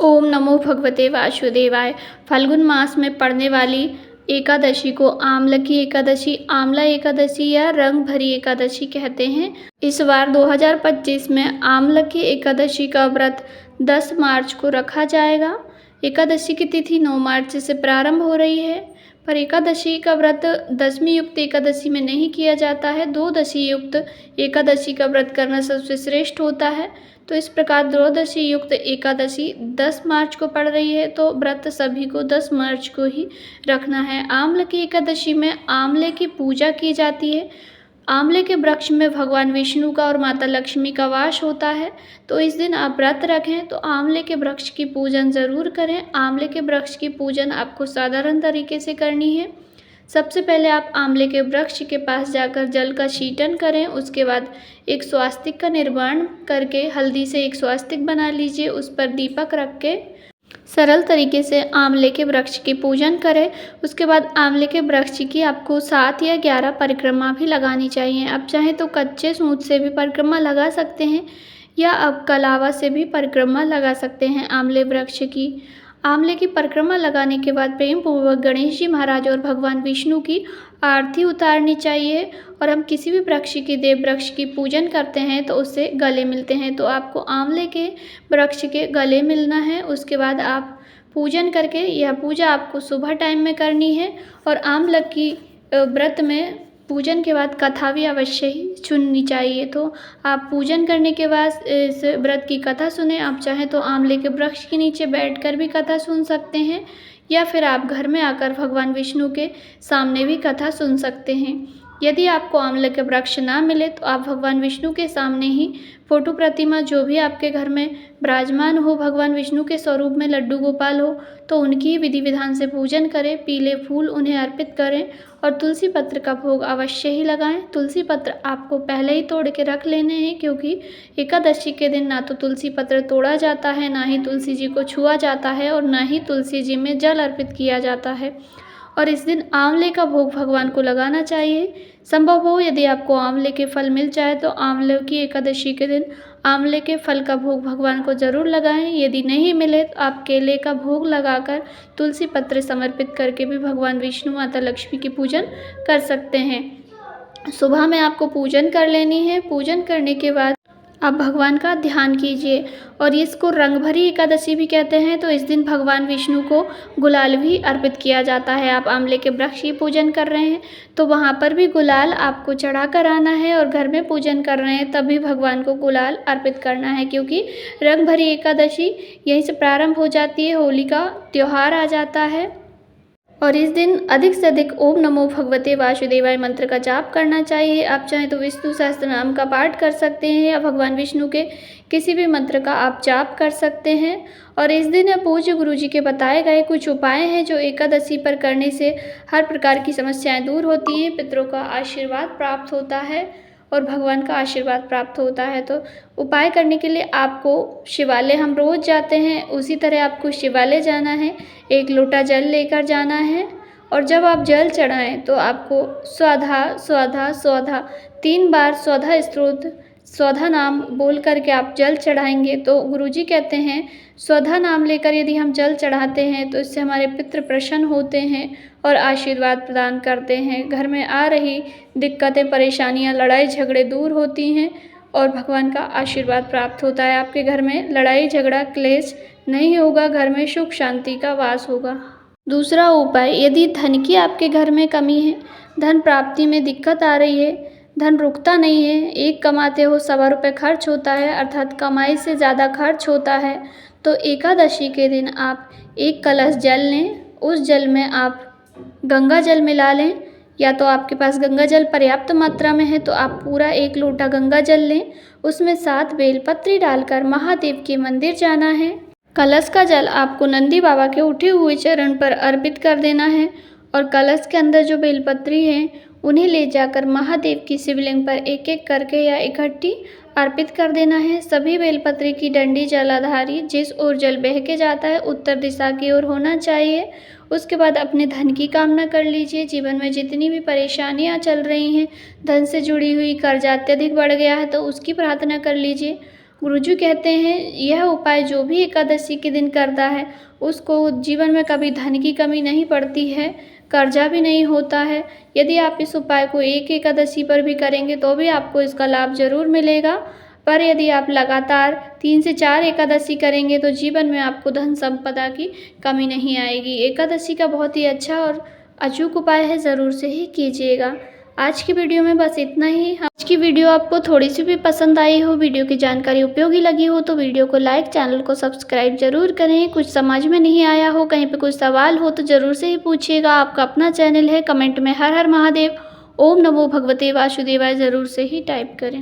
ओम नमो भगवते वासुदेवाय। फाल्गुन मास में पड़ने वाली एकादशी को आंवला की एकादशी, आंवला एकादशी या रंग भरी एकादशी कहते हैं। इस बार 2025 में आंवला की एकादशी का व्रत 10 मार्च को रखा जाएगा। एकादशी की तिथि 9 मार्च से प्रारंभ हो रही है, पर एकादशी का व्रत दशमी युक्त एकादशी में नहीं किया जाता है। 2 दशी युक्त एकादशी का व्रत करना सबसे श्रेष्ठ होता है। तो इस प्रकार 2 दशी युक्त एकादशी 10 मार्च को पड़ रही है, तो व्रत सभी को 10 मार्च को ही रखना है। आंवला की एकादशी में आंवले की पूजा की जाती है। आंवले के वृक्ष में भगवान विष्णु का और माता लक्ष्मी का वास होता है, तो इस दिन आप व्रत रखें तो आंवले के वृक्ष की पूजन ज़रूर करें। आंवले के वृक्ष की पूजन आपको साधारण तरीके से करनी है। सबसे पहले आप आंवले के वृक्ष के पास जाकर जल का शीतन करें। उसके बाद एक स्वास्तिक का निर्माण करके हल्दी से एक स्वास्तिक बना लीजिए, उस पर दीपक रख के सरल तरीके से आंवले के वृक्ष की पूजन करें। उसके बाद आंवले के वृक्ष की आपको 7 या 11 परिक्रमा भी लगानी चाहिए। आप चाहें तो कच्चे सूत से भी परिक्रमा लगा सकते हैं या अब कलावा से भी परिक्रमा लगा सकते हैं आंवले वृक्ष की। आंवले की परिक्रमा लगाने के बाद प्रेम पूर्वक गणेश जी महाराज और भगवान विष्णु की आरती उतारनी चाहिए। और हम किसी भी वृक्ष की देव वृक्ष की पूजन करते हैं तो उससे गले मिलते हैं, तो आपको आंवले के वृक्ष के गले मिलना है। उसके बाद आप पूजन करके, यह पूजा आपको सुबह टाइम में करनी है। और आंवला की व्रत में पूजन के बाद कथा भी अवश्य ही सुननी चाहिए। तो आप पूजन करने के बाद इस व्रत की कथा सुने। आप चाहें तो आंवले के वृक्ष के नीचे बैठकर भी कथा सुन सकते हैं, या फिर आप घर में आकर भगवान विष्णु के सामने भी कथा सुन सकते हैं। यदि आपको आंवले के वृक्ष ना मिले तो आप भगवान विष्णु के सामने ही फोटो प्रतिमा जो भी आपके घर में विराजमान हो, भगवान विष्णु के स्वरूप में लड्डू गोपाल हो, तो उनकी विधि विधान से पूजन करें। पीले फूल उन्हें अर्पित करें और तुलसी पत्र का भोग अवश्य ही लगाएं। तुलसी पत्र आपको पहले ही तोड़ के रख लेने हैं, क्योंकि एकादशी के दिन ना तो तुलसी पत्र तोड़ा जाता है, ना ही तुलसी जी को छुआ जाता है और ना ही तुलसी जी में जल अर्पित किया जाता है। और इस दिन आंवले का भोग भगवान को लगाना चाहिए। संभव हो यदि आपको आंवले के फल मिल जाए तो आंवले की एकादशी के दिन आंवले के फल का भोग भगवान को ज़रूर लगाएं। यदि नहीं मिले तो आप केले का भोग लगाकर तुलसी पत्र समर्पित करके भी भगवान विष्णु माता लक्ष्मी की पूजन कर सकते हैं। सुबह में आपको पूजन कर लेनी है। पूजन करने के बाद आप भगवान का ध्यान कीजिए। और इसको रंग भरी एकादशी भी कहते हैं, तो इस दिन भगवान विष्णु को गुलाल भी अर्पित किया जाता है। आप आंवले के वृक्ष की पूजन कर रहे हैं तो वहाँ पर भी गुलाल आपको चढ़ा कर आना है, और घर में पूजन कर रहे हैं तभी भगवान को गुलाल अर्पित करना है, क्योंकि रंग भरी एकादशी यहीं से प्रारंभ हो जाती है। होली का त्यौहार आ जाता है और इस दिन अधिक से अधिक ओम नमो भगवते वासुदेवाय मंत्र का जाप करना चाहिए। आप चाहें तो विष्णु सहस्त्र नाम का पाठ कर सकते हैं या भगवान विष्णु के किसी भी मंत्र का आप जाप कर सकते हैं। और इस दिन पूज्य गुरु जी के बताए गए कुछ उपाय हैं जो एकादशी पर करने से हर प्रकार की समस्याएं दूर होती हैं, पितरों का आशीर्वाद प्राप्त होता है और भगवान का आशीर्वाद प्राप्त होता है। तो उपाय करने के लिए आपको शिवालय, हम रोज़ जाते हैं उसी तरह आपको शिवालय जाना है। 1 लोटा जल लेकर जाना है और जब आप जल चढ़ाएं तो आपको स्वधा स्वधा स्वधा 3 बार स्वधा स्तोत्र, स्वधा नाम बोल करके आप जल चढ़ाएंगे। तो गुरुजी कहते हैं स्वधा नाम लेकर यदि हम जल चढ़ाते हैं तो इससे हमारे पितृ प्रसन्न होते हैं और आशीर्वाद प्रदान करते हैं। घर में आ रही दिक्कतें, परेशानियां, लड़ाई झगड़े दूर होती हैं और भगवान का आशीर्वाद प्राप्त होता है। आपके घर में लड़ाई झगड़ा क्लेश नहीं होगा, घर में सुख शांति का वास होगा। दूसरा उपाय, यदि धन की आपके घर में कमी है, धन प्राप्ति में दिक्कत आ रही है, धन रुकता नहीं है, एक कमाते हो 1.25 रुपये खर्च होता है, अर्थात कमाई से ज़्यादा खर्च होता है, तो एकादशी के दिन आप 1 कलश जल लें। उस जल में आप गंगा जल मिला लें, या तो आपके पास गंगा जल पर्याप्त मात्रा में है तो आप पूरा 1 लोटा गंगा जल लें। उसमें 7 बेलपत्री डालकर महादेव के मंदिर जाना है। कलश का जल आपको नंदी बाबा के उठे हुए चरण पर अर्पित कर देना है और कलश के अंदर जो बेलपत्री हैं उन्हें ले जाकर महादेव की शिवलिंग पर एक एक करके या इकट्ठी अर्पित कर देना है। सभी बेलपत्री की डंडी जलाधारी जिस ओर जल बह के जाता है उत्तर दिशा की ओर होना चाहिए। उसके बाद अपने धन की कामना कर लीजिए। जीवन में जितनी भी परेशानियां चल रही हैं, धन से जुड़ी हुई, कर्जा अत्यधिक बढ़ गया है तो उसकी प्रार्थना कर लीजिए। गुरुजी कहते हैं यह उपाय जो भी एकादशी के दिन करता है उसको जीवन में कभी धन की कमी नहीं पड़ती है, कर्जा भी नहीं होता है। यदि आप इस उपाय को एक एकादशी पर भी करेंगे तो भी आपको इसका लाभ ज़रूर मिलेगा, पर यदि आप लगातार 3 से 4 एकादशी करेंगे तो जीवन में आपको धन संपदा की कमी नहीं आएगी। एकादशी का बहुत ही अच्छा और अचूक उपाय है, ज़रूर से ही कीजिएगा। आज की वीडियो में बस इतना ही। आज की वीडियो आपको थोड़ी सी भी पसंद आई हो, वीडियो की जानकारी उपयोगी लगी हो तो वीडियो को लाइक, चैनल को सब्सक्राइब जरूर करें। कुछ समझ में नहीं आया हो, कहीं पे कुछ सवाल हो तो ज़रूर से ही पूछिएगा। आपका अपना चैनल है, कमेंट में हर हर महादेव, ओम नमो भगवते वासुदेवाय ज़रूर से ही टाइप करें।